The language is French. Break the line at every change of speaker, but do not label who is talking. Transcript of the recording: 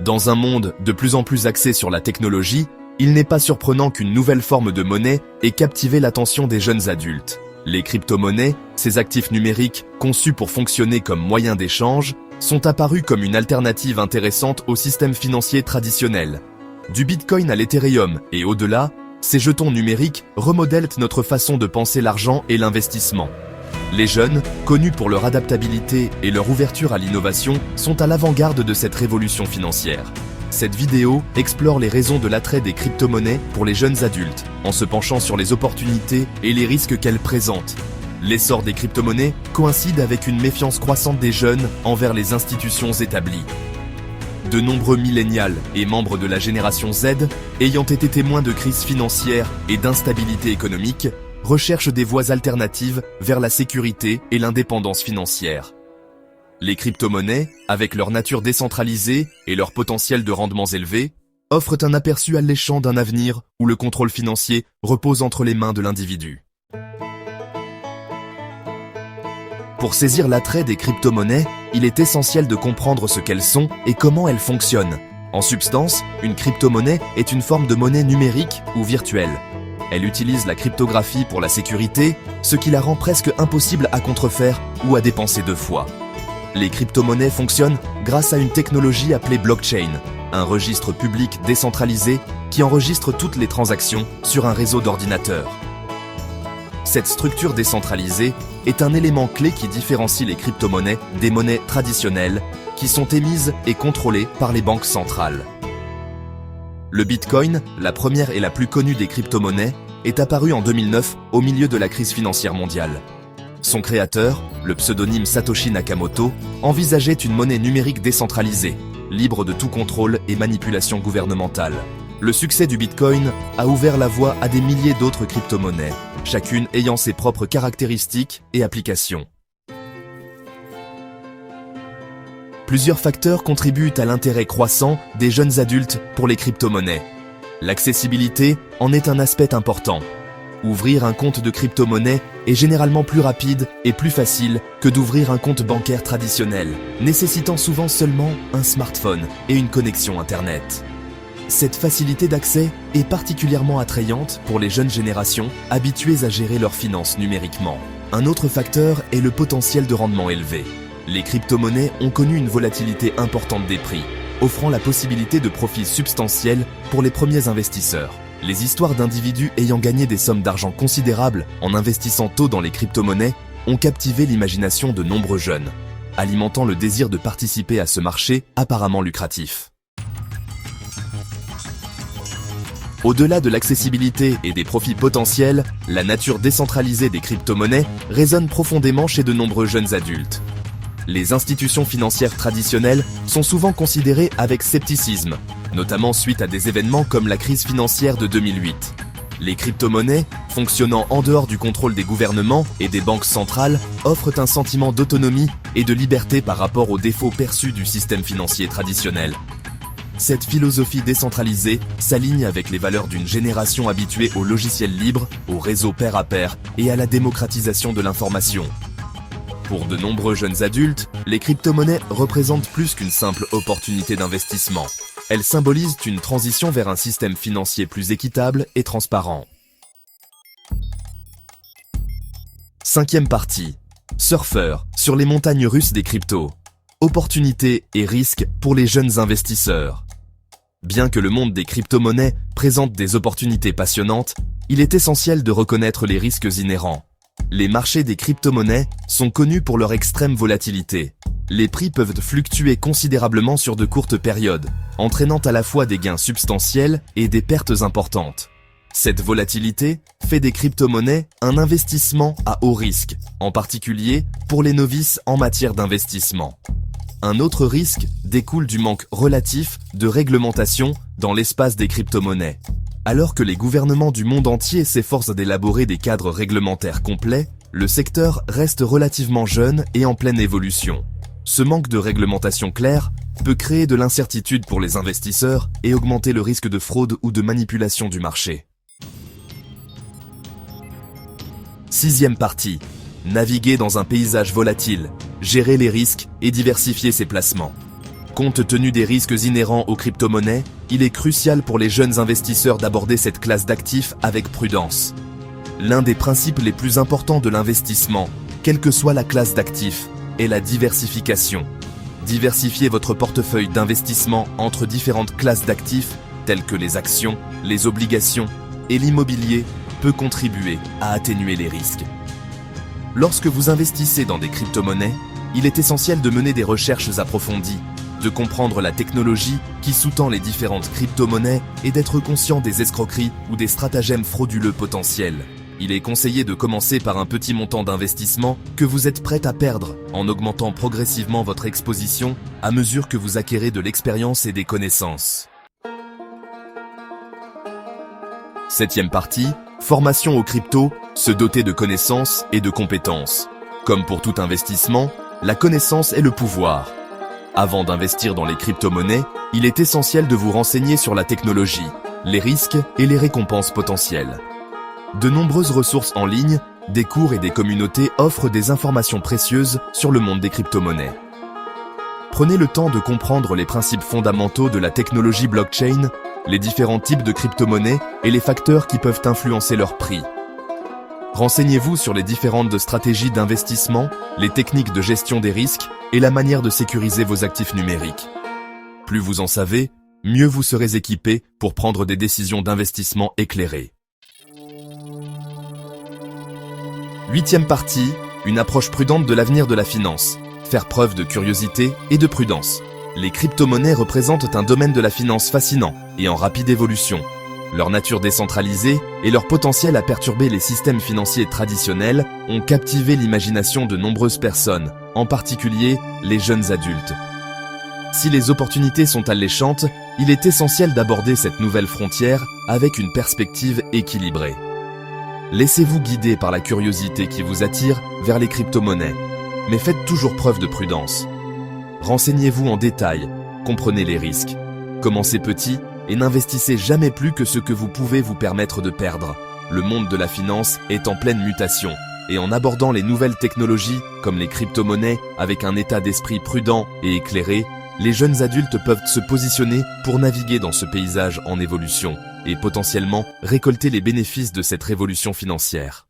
Dans un monde de plus en plus axé sur la technologie, il n'est pas surprenant qu'une nouvelle forme de monnaie ait captivé l'attention des jeunes adultes. Les crypto-monnaies, ces actifs numériques conçus pour fonctionner comme moyen d'échange, sont apparus comme une alternative intéressante au système financier traditionnel. Du Bitcoin à l'Ethereum et au-delà, ces jetons numériques remodèlent notre façon de penser l'argent et l'investissement. Les jeunes, connus pour leur adaptabilité et leur ouverture à l'innovation, sont à l'avant-garde de cette révolution financière. Cette vidéo explore les raisons de l'attrait des crypto-monnaies pour les jeunes adultes, en se penchant sur les opportunités et les risques qu'elles présentent. L'essor des crypto-monnaies coïncide avec une méfiance croissante des jeunes envers les institutions établies. De nombreux millénials et membres de la génération Z, ayant été témoins de crises financières et d'instabilité économique, recherchent des voies alternatives vers la sécurité et l'indépendance financière. Les crypto-monnaies, avec leur nature décentralisée et leur potentiel de rendements élevés, offrent un aperçu alléchant d'un avenir où le contrôle financier repose entre les mains de l'individu. Pour saisir l'attrait des crypto-monnaies, il est essentiel de comprendre ce qu'elles sont et comment elles fonctionnent. En substance, une crypto-monnaie est une forme de monnaie numérique ou virtuelle. Elle utilise la cryptographie pour la sécurité, ce qui la rend presque impossible à contrefaire ou à dépenser deux fois. Les crypto-monnaies fonctionnent grâce à une technologie appelée blockchain, un registre public décentralisé qui enregistre toutes les transactions sur un réseau d'ordinateurs. Cette structure décentralisée est un élément clé qui différencie les crypto-monnaies des monnaies traditionnelles qui sont émises et contrôlées par les banques centrales. Le Bitcoin, la première et la plus connue des crypto-monnaies, est apparu en 2009 au milieu de la crise financière mondiale. Son créateur, le pseudonyme Satoshi Nakamoto, envisageait une monnaie numérique décentralisée, libre de tout contrôle et manipulation gouvernementale. Le succès du Bitcoin a ouvert la voie à des milliers d'autres crypto-monnaies, chacune ayant ses propres caractéristiques et applications. Plusieurs facteurs contribuent à l'intérêt croissant des jeunes adultes pour les crypto-monnaies. L'accessibilité en est un aspect important. Ouvrir un compte de crypto-monnaie est généralement plus rapide et plus facile que d'ouvrir un compte bancaire traditionnel, nécessitant souvent seulement un smartphone et une connexion Internet. Cette facilité d'accès est particulièrement attrayante pour les jeunes générations habituées à gérer leurs finances numériquement. Un autre facteur est le potentiel de rendement élevé. Les crypto-monnaies ont connu une volatilité importante des prix, offrant la possibilité de profits substantiels pour les premiers investisseurs. Les histoires d'individus ayant gagné des sommes d'argent considérables en investissant tôt dans les crypto-monnaies ont captivé l'imagination de nombreux jeunes, alimentant le désir de participer à ce marché apparemment lucratif. Au-delà de l'accessibilité et des profits potentiels, la nature décentralisée des crypto-monnaies résonne profondément chez de nombreux jeunes adultes. Les institutions financières traditionnelles sont souvent considérées avec scepticisme, notamment suite à des événements comme la crise financière de 2008. Les crypto-monnaies, fonctionnant en dehors du contrôle des gouvernements et des banques centrales, offrent un sentiment d'autonomie et de liberté par rapport aux défauts perçus du système financier traditionnel. Cette philosophie décentralisée s'aligne avec les valeurs d'une génération habituée aux logiciels libres, aux réseaux pair à pair et à la démocratisation de l'information. Pour de nombreux jeunes adultes, les crypto-monnaies représentent plus qu'une simple opportunité d'investissement. Elles symbolisent une transition vers un système financier plus équitable et transparent. Cinquième partie. Surfeurs sur les montagnes russes des cryptos. Opportunités et risques pour les jeunes investisseurs. Bien que le monde des crypto-monnaies présente des opportunités passionnantes, il est essentiel de reconnaître les risques inhérents. Les marchés des crypto-monnaies sont connus pour leur extrême volatilité. Les prix peuvent fluctuer considérablement sur de courtes périodes, entraînant à la fois des gains substantiels et des pertes importantes. Cette volatilité fait des crypto-monnaies un investissement à haut risque, en particulier pour les novices en matière d'investissement. Un autre risque découle du manque relatif de réglementation dans l'espace des crypto-monnaies. Alors que les gouvernements du monde entier s'efforcent d'élaborer des cadres réglementaires complets, le secteur reste relativement jeune et en pleine évolution. Ce manque de réglementation claire peut créer de l'incertitude pour les investisseurs et augmenter le risque de fraude ou de manipulation du marché. Sixième partie. Naviguer dans un paysage volatile, gérer les risques et diversifier ses placements. Compte tenu des risques inhérents aux crypto-monnaies, il est crucial pour les jeunes investisseurs d'aborder cette classe d'actifs avec prudence. L'un des principes les plus importants de l'investissement, quelle que soit la classe d'actifs, est la diversification. Diversifier votre portefeuille d'investissement entre différentes classes d'actifs, telles que les actions, les obligations et l'immobilier, peut contribuer à atténuer les risques. Lorsque vous investissez dans des crypto-monnaies, il est essentiel de mener des recherches approfondies, de comprendre la technologie qui sous-tend les différentes crypto-monnaies et d'être conscient des escroqueries ou des stratagèmes frauduleux potentiels. Il est conseillé de commencer par un petit montant d'investissement que vous êtes prêt à perdre en augmentant progressivement votre exposition à mesure que vous acquérez de l'expérience et des connaissances. 7e partie, formation aux cryptos, se doter de connaissances et de compétences. Comme pour tout investissement, la connaissance est le pouvoir. Avant d'investir dans les crypto-monnaies, il est essentiel de vous renseigner sur la technologie, les risques et les récompenses potentielles. De nombreuses ressources en ligne, des cours et des communautés offrent des informations précieuses sur le monde des crypto-monnaies. Prenez le temps de comprendre les principes fondamentaux de la technologie blockchain, les différents types de crypto-monnaies et les facteurs qui peuvent influencer leur prix. Renseignez-vous sur les différentes stratégies d'investissement, les techniques de gestion des risques et la manière de sécuriser vos actifs numériques. Plus vous en savez, mieux vous serez équipé pour prendre des décisions d'investissement éclairées. 8e partie, une approche prudente de l'avenir de la finance. Faire preuve de curiosité et de prudence. Les crypto-monnaies représentent un domaine de la finance fascinant et en rapide évolution. Leur nature décentralisée et leur potentiel à perturber les systèmes financiers traditionnels ont captivé l'imagination de nombreuses personnes, en particulier les jeunes adultes. Si les opportunités sont alléchantes, il est essentiel d'aborder cette nouvelle frontière avec une perspective équilibrée. Laissez-vous guider par la curiosité qui vous attire vers les crypto-monnaies, mais faites toujours preuve de prudence. Renseignez-vous en détail, comprenez les risques. Commencez petit et n'investissez jamais plus que ce que vous pouvez vous permettre de perdre. Le monde de la finance est en pleine mutation, et en abordant les nouvelles technologies comme les crypto-monnaies avec un état d'esprit prudent et éclairé, les jeunes adultes peuvent se positionner pour naviguer dans ce paysage en évolution et potentiellement récolter les bénéfices de cette révolution financière.